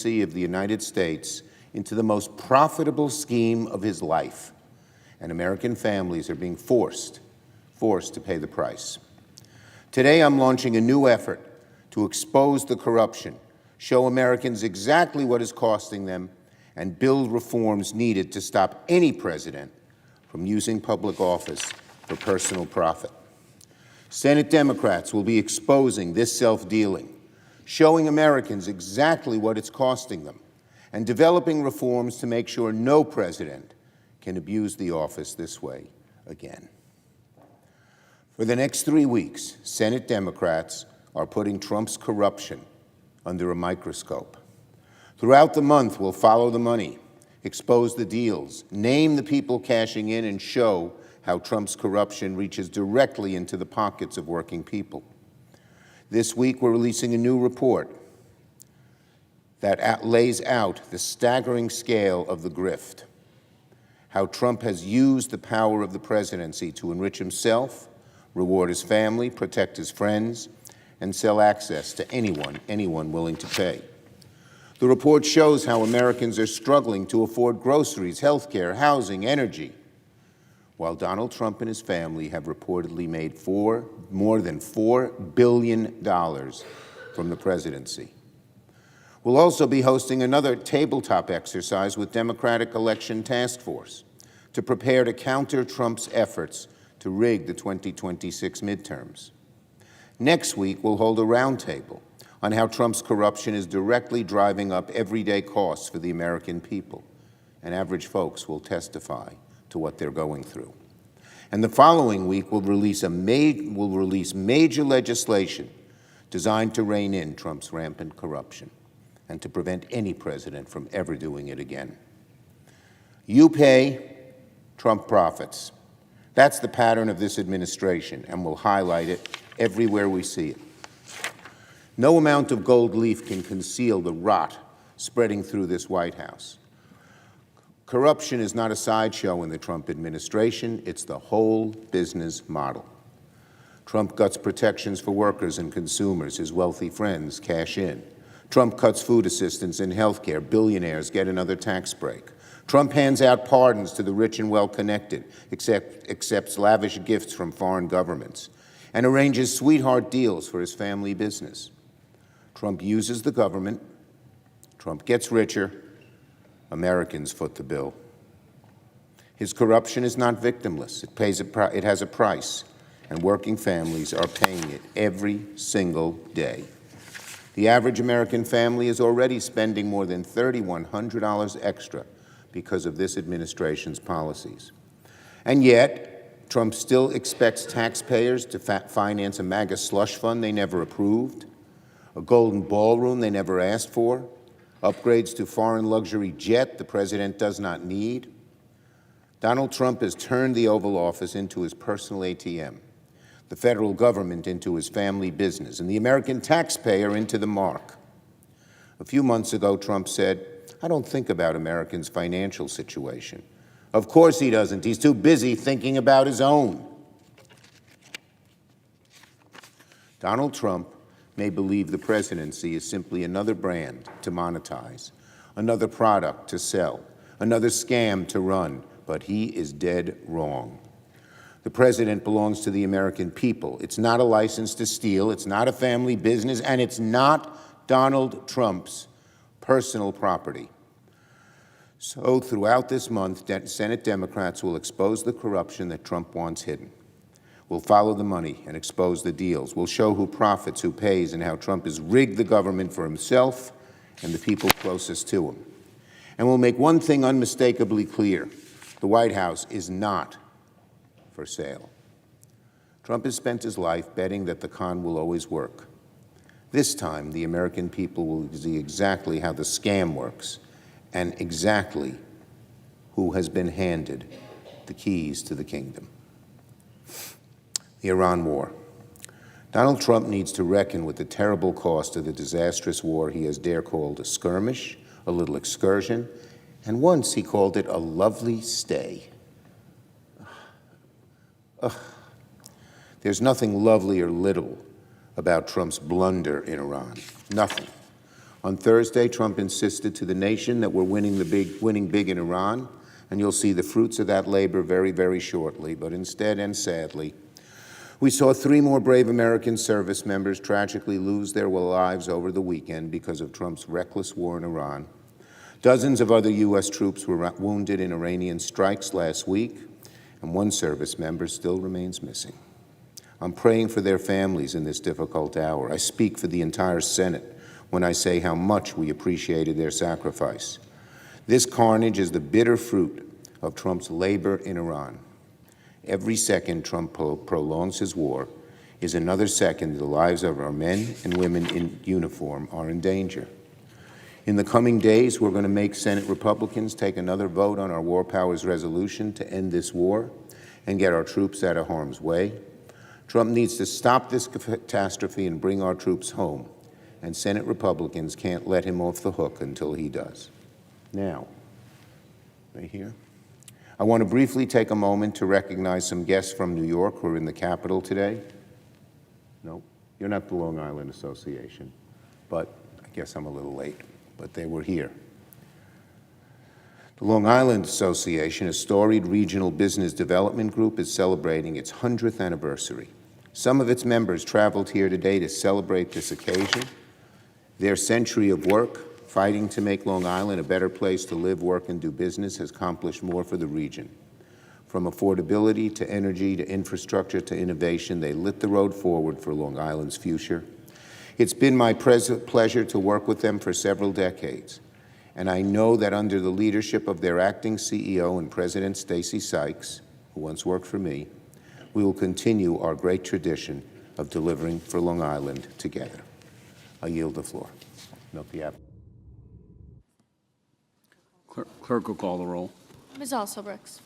of the United States into the most profitable scheme of his life, and American families are being forced to pay the price. Today, I'm launching a new effort to expose the corruption, show Americans exactly what is costing them, and build reforms needed to stop any president from using public office for personal profit. Senate Democrats will be exposing this self-dealing, showing Americans exactly what it's costing them, and developing reforms to make sure no president can abuse the office this way again. For the next 3 weeks, Senate Democrats are putting Trump's corruption under a microscope. Throughout the month, we'll follow the money, expose the deals, name the people cashing in, and show how Trump's corruption reaches directly into the pockets of working people. This week, we're releasing a new report that lays out the staggering scale of the grift, how Trump has used the power of the presidency to enrich himself, reward his family, protect his friends, and sell access to anyone willing to pay. The report shows how Americans are struggling to afford groceries, health care, housing, energy, while Donald Trump and his family have reportedly made more than $4 billion from the presidency. We'll also be hosting another tabletop exercise with Democratic Election Task Force to prepare to counter Trump's efforts to rig the 2026 midterms. Next week, we'll hold a roundtable on how Trump's corruption is directly driving up everyday costs for the American people, and average folks will testify to what they're going through. And the following week, we'll release major legislation designed to rein in Trump's rampant corruption and to prevent any president from ever doing it again. You pay, Trump profits. That's the pattern of this administration, and we'll highlight it everywhere we see it. No amount of gold leaf can conceal the rot spreading through this White House. Corruption is not a sideshow in the Trump administration, it's the whole business model. Trump cuts protections for workers and consumers, his wealthy friends cash in. Trump cuts food assistance and health care, billionaires get another tax break. Trump hands out pardons to the rich and well-connected, accepts lavish gifts from foreign governments, and arranges sweetheart deals for his family business. Trump uses the government, Trump gets richer, Americans foot the bill. His corruption is not victimless. It has a price, and working families are paying it every single day. The average American family is already spending more than $3,100 extra because of this administration's policies. And yet, Trump still expects taxpayers to finance a MAGA slush fund they never approved, a golden ballroom they never asked for, upgrades to foreign luxury jet the president does not need. Donald Trump has turned the Oval Office into his personal ATM, the federal government into his family business, and the American taxpayer into the mark. A few months ago, Trump said, "I don't think about Americans' financial situation." Of course he doesn't. He's too busy thinking about his own. Donald Trump may believe the presidency is simply another brand to monetize, another product to sell, another scam to run, but he is dead wrong. The president belongs to the American people. It's not a license to steal, it's not a family business, and it's not Donald Trump's personal property. So throughout this month, Senate Democrats will expose the corruption that Trump wants hidden. We'll follow the money and expose the deals. We'll show who profits, who pays, and how Trump has rigged the government for himself and the people closest to him. And we'll make one thing unmistakably clear. The White House is not for sale. Trump has spent his life betting that the con will always work. This time, the American people will see exactly how the scam works and exactly who has been handed the keys to the kingdom. The Iran war. Donald Trump needs to reckon with the terrible cost of the disastrous war he has dared called a skirmish, a little excursion, and once he called it a lovely stay. There's nothing lovely or little about Trump's blunder in Iran. Nothing. On Thursday, Trump insisted to the nation that we're winning big in Iran, and you'll see the fruits of that labor very, very shortly. But instead, and sadly, we saw 3 more brave American service members tragically lose their lives over the weekend because of Trump's reckless war in Iran. Dozens of other U.S. troops were wounded in Iranian strikes last week, and 1 service member still remains missing. I'm praying for their families in this difficult hour. I speak for the entire Senate when I say how much we appreciated their sacrifice. This carnage is the bitter fruit of Trump's labor in Iran. Every second Trump prolongs his war is another second the lives of our men and women in uniform are in danger. In the coming days, we're going to make Senate Republicans take another vote on our War Powers resolution to end this war and get our troops out of harm's way. Trump needs to stop this catastrophe and bring our troops home, and Senate Republicans can't let him off the hook until he does. Now, right here, I want to briefly take a moment to recognize some guests from New York who are in the Capitol today. No, you're not the Long Island Association, but I guess I'm a little late, but they were here. The Long Island Association, a storied regional business development group, is celebrating its 100th anniversary. Some of its members traveled here today to celebrate this occasion. Their century of work, fighting to make Long Island a better place to live, work, and do business, has accomplished more for the region. From affordability to energy to infrastructure to innovation, they lit the road forward for Long Island's future. It's been my pleasure to work with them for several decades, and I know that under the leadership of their acting CEO and President Stacy Sykes, who once worked for me, we will continue our great tradition of delivering for Long Island together. I yield the floor. Clerk will call the roll. Ms. Alsobrooks.